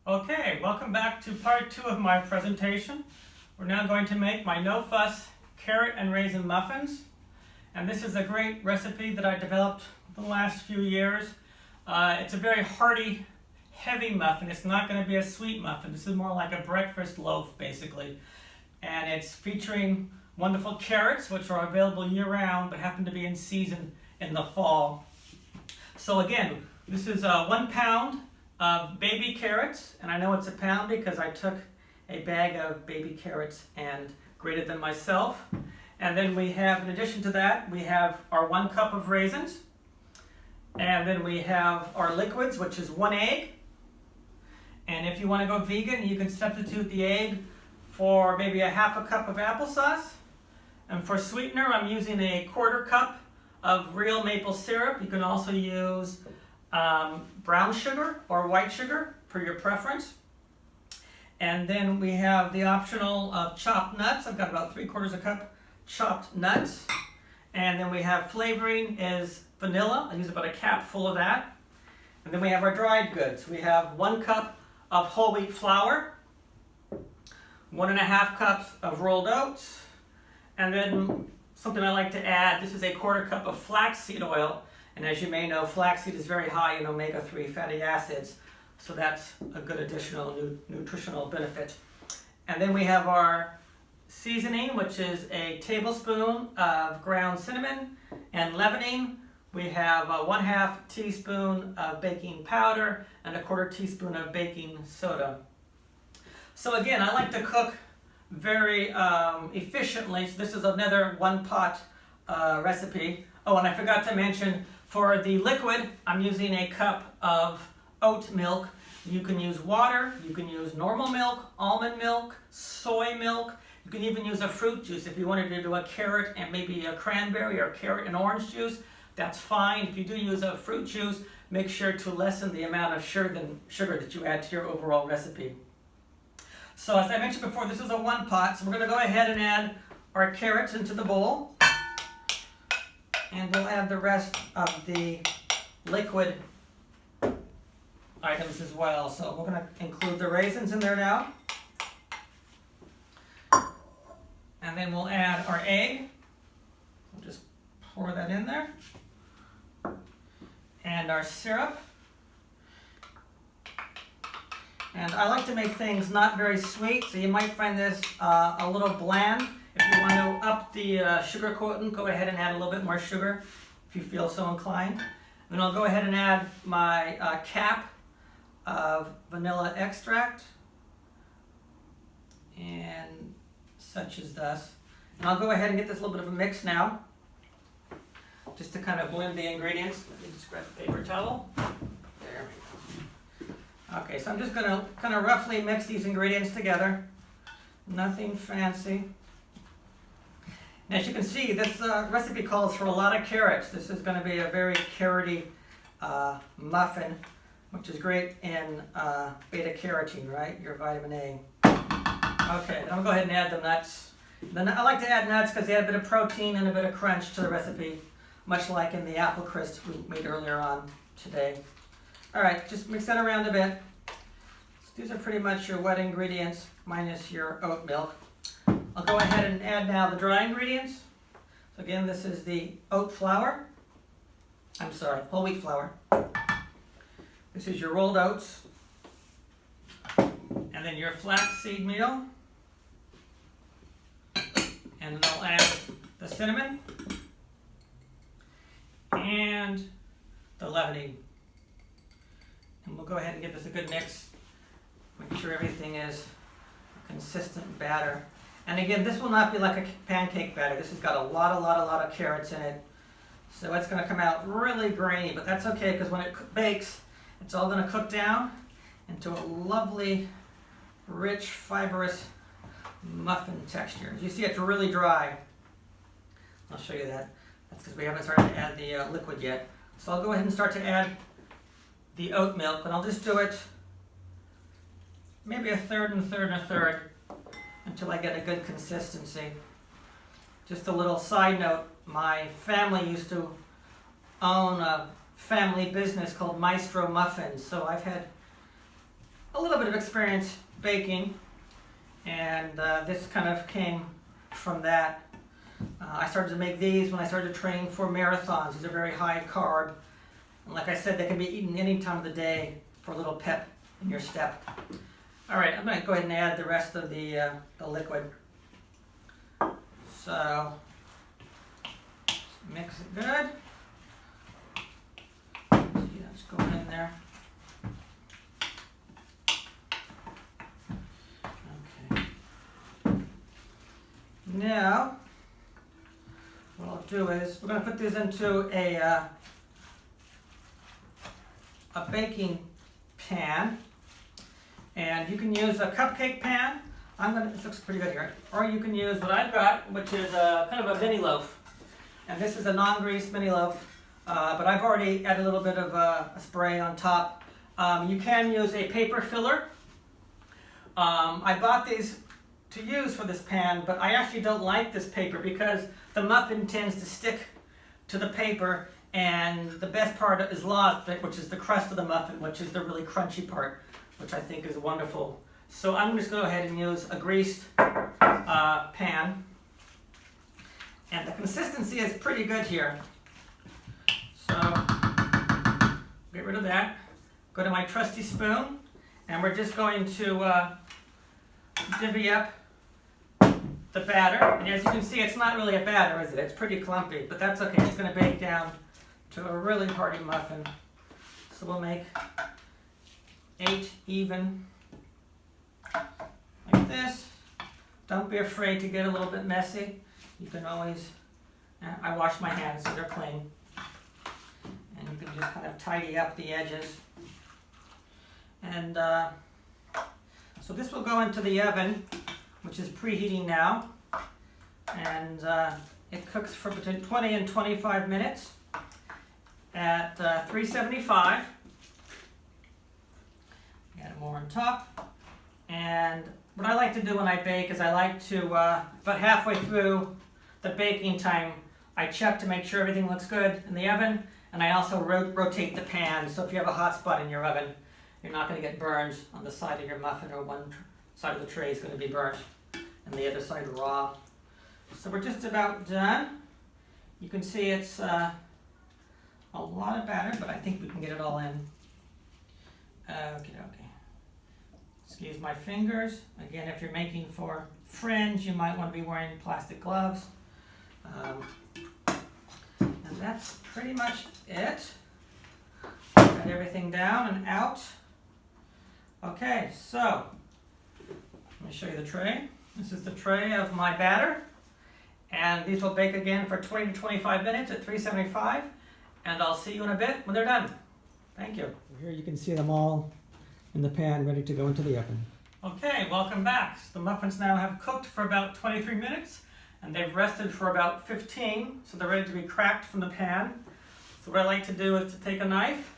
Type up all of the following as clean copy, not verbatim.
Okay, welcome back to part 2 of my presentation. We're now going to make my no-fuss carrot and raisin muffins. And this is a great recipe that I developed the last few years. It's a very hearty, heavy muffin. It's not going to be a sweet muffin. This is more like a breakfast loaf, basically. And it's featuring wonderful carrots, which are available year-round, but happen to be in season in the fall. So again, this is 1 pound of baby carrots, and I know it's a pound because I took a bag of baby carrots and grated them myself. And then we have, in addition to that, we have our 1 cup of raisins, and then we have our liquids, which is 1 egg. And if you want to go vegan, you can substitute the egg for maybe a half a cup of applesauce. And for sweetener, I'm using a 1/4 cup of real maple syrup. You can also use brown sugar or white sugar per your preference. And then we have the optional of chopped nuts. I've got about 3/4 cup chopped nuts. And then we have flavoring is vanilla. I use about a cap full of that. And then we have our dried goods. We have 1 cup of whole wheat flour, 1½ cups of rolled oats, and then something I like to add, this is a 1/4 cup of flaxseed oil. And as you may know, flaxseed is very high in omega-3 fatty acids, so that's a good additional nutritional benefit. And then we have our seasoning, which is a tablespoon of ground cinnamon and leavening. We have a 1/2 teaspoon of baking powder and a 1/4 teaspoon of baking soda. So again, I like to cook very efficiently. So this is another 1-pot recipe. Oh, and I forgot to mention, for the liquid, I'm using a cup of oat milk. You can use water, you can use normal milk, almond milk, soy milk. You can even use a fruit juice. If you wanted to do a carrot and maybe a cranberry or carrot and orange juice, that's fine. If you do use a fruit juice, make sure to lessen the amount of sugar that you add to your overall recipe. So as I mentioned before, this is a 1-pot, so we're going to go ahead and add our carrots into the bowl. And we'll add the rest of the liquid items as well. So we're going to include the raisins in there now. And then we'll add our egg. We'll just pour that in there. And our syrup. And I like to make things not very sweet, so you might find this a little bland. If you want to up the sugar quotient, go ahead and add a little bit more sugar if you feel so inclined. Then I'll go ahead and add my cap of vanilla extract, and such as thus. And I'll go ahead and get this little bit of a mix now, just to kind of blend the ingredients. Let me just grab a paper towel. There we go. Okay, so I'm just going to kind of roughly mix these ingredients together. Nothing fancy. As you can see, this recipe calls for a lot of carrots. This is going to be a very carroty muffin, which is great in beta-carotene, right? Your vitamin A. Okay, then I'll go ahead and add the nuts. Then I like to add nuts because they add a bit of protein and a bit of crunch to the recipe, much like in the apple crisp we made earlier on today. All right, just mix that around a bit. So these are pretty much your wet ingredients minus your oat milk. I'll go ahead and add now the dry ingredients. So again, this is the oat flour. I'm sorry, whole wheat flour. This is your rolled oats. And then your flaxseed meal. And then I'll add the cinnamon and the leavening. And we'll go ahead and give this a good mix. Make sure everything is a consistent batter. And again, this will not be like a pancake batter. This has got a lot of carrots in it. So it's going to come out really grainy, but that's okay because when it bakes, it's all going to cook down into a lovely, rich, fibrous muffin texture. As you see, it's really dry. I'll show you that. That's because we haven't started to add the liquid yet. So I'll go ahead and start to add the oat milk, and I'll just do it maybe a third and a third and a third until I get a good consistency. Just a little side note, my family used to own a family business called Maestro Muffins, so I've had a little bit of experience baking, and this kind of came from that. I started to make these when I started training for marathons. These are very high carb, and like I said, they can be eaten any time of the day for a little pep in your step. All right, I'm going to go ahead and add the rest of the liquid. So mix it good. See, that's going in there. Okay. Now, what I'll do is we're going to put these into a baking pan, and you can use a cupcake pan. This looks pretty good here. Or you can use what I've got, which is kind of a mini loaf. And this is a non-greased mini loaf, but I've already added a little bit of a spray on top. You can use a paper filler. I bought these to use for this pan, but I actually don't like this paper because the muffin tends to stick to the paper, and the best part is lost, which is the crust of the muffin, which is the really crunchy part, which I think is wonderful. So I'm just going to go ahead and use a greased pan. And the consistency is pretty good here. So get rid of that. Go to my trusty spoon, and we're just going to divvy up the batter. And as you can see, it's not really a batter, is it? It's pretty clumpy, but that's okay. It's going to bake down to a really hearty muffin. So we'll make 8 even. Like this. Don't be afraid to get a little bit messy. You can always, I wash my hands so they're clean. And you can just kind of tidy up the edges. And so this will go into the oven, which is preheating now. And it cooks for between 20 and 25 minutes at 375. Add more on top. And what I like to do when I bake is I like to, about halfway through the baking time, I check to make sure everything looks good in the oven, and I also rotate the pan, so if you have a hot spot in your oven, you're not going to get burns on the side of your muffin, or one side of the tray is going to be burnt, and the other side raw. So we're just about done. You can see it's a lot of batter, but I think we can get it all in. Okay. Excuse my fingers. Again, if you're making for friends, you might want to be wearing plastic gloves. And that's pretty much it. Got everything down and out. Okay, so let me show you the tray. This is the tray of my batter. And these will bake again for 20 to 25 minutes at 375. And I'll see you in a bit when they're done. Thank you. Here you can see them all in the pan, ready to go into the oven. Okay, welcome back. The muffins now have cooked for about 23 minutes, and they've rested for about 15, so they're ready to be cracked from the pan. So what I like to do is to take a knife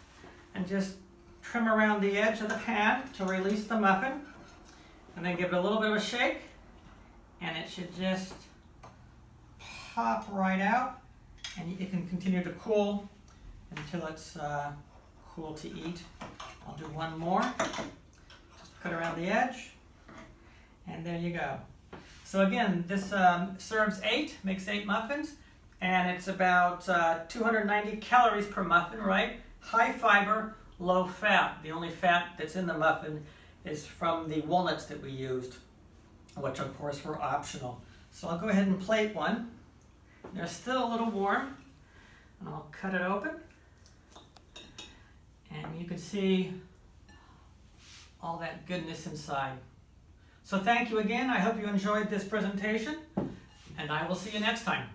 and just trim around the edge of the pan to release the muffin, and then give it a little bit of a shake, and it should just pop right out, and it can continue to cool until it's cool to eat. I'll do one more. Just cut around the edge, and there you go. So again, this serves 8, makes 8 muffins, and it's about 290 calories per muffin, right? High fiber, low fat. The only fat that's in the muffin is from the walnuts that we used, which of course were optional. So I'll go ahead and plate one. They're still a little warm, and I'll cut it open. And you can see all that goodness inside. So thank you again. I hope you enjoyed this presentation, and I will see you next time.